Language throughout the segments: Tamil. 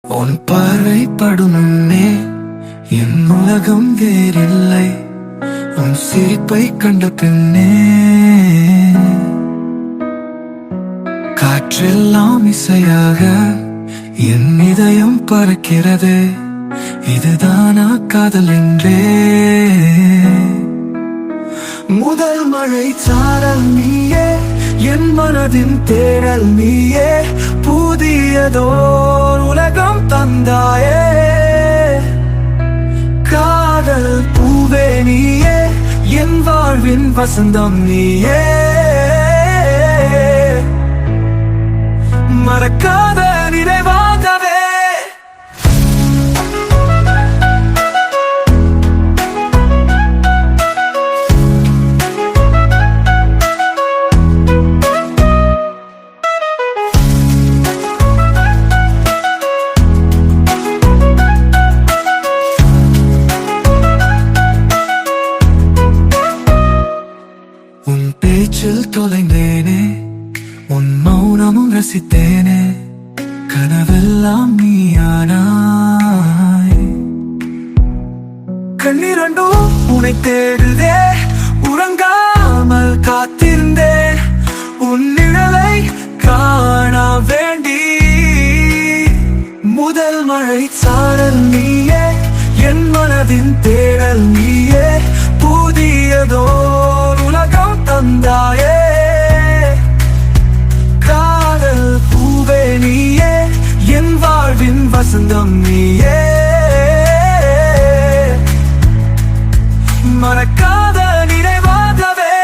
உன் பார்வை படுமுன்னே என் உலகம் வேறில்லை. உன் சிரிப்பை கண்ட பின்னே காற்றெல்லாம் இசையாக என் இதயம் பறக்கிறது. இதுதானா காதல் என்றே முதல் மழை சாரல் நீயே, என் மனதின் தேடல் நீயே, புதியதோர் உலகம் தந்தாயே. காதல் பூவே நீயே, என் வாழ்வின் வசந்தம் நீயே. மறக்காத நினைவாகவே உன் பேச்சில் தொலைந்தேனே, உன் மௌனமும் ரசித்தேனே. கனவெல்லாம் நீயானாய். கண்ணிரண்டும் உன்னை தேடுதே, உறங்காமல் காத்திருந்தேன் உன் நிழலை காண வேண்டி. முதல் மழை சாரல் நீயே, என் மனதின் தேடல் நீயே, புதியதோர் உலகம் தந்தாயே. காதல் பூவே நீயே, என் வாழ்வின் வசந்தம் நீயே. மறக்காத நினைவாகவே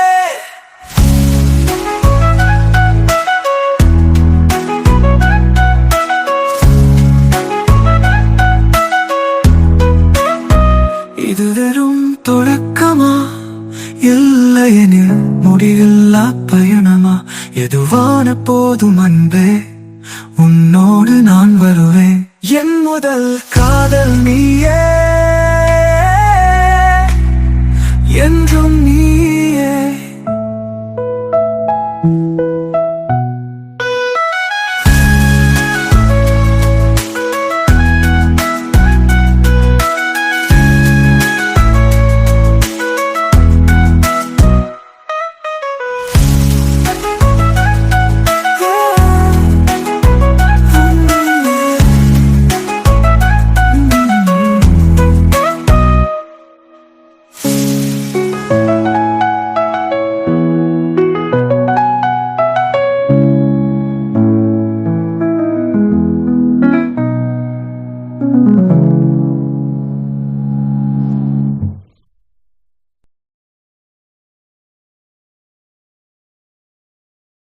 இது வெறும் தொடக்கமா, இல்லையெனில் முடிவில்லா பயணமா? எதுவான போதும் அன்பே, உன்னோடு நான் வருவேன். என் முதல் காதல் நீயே, என்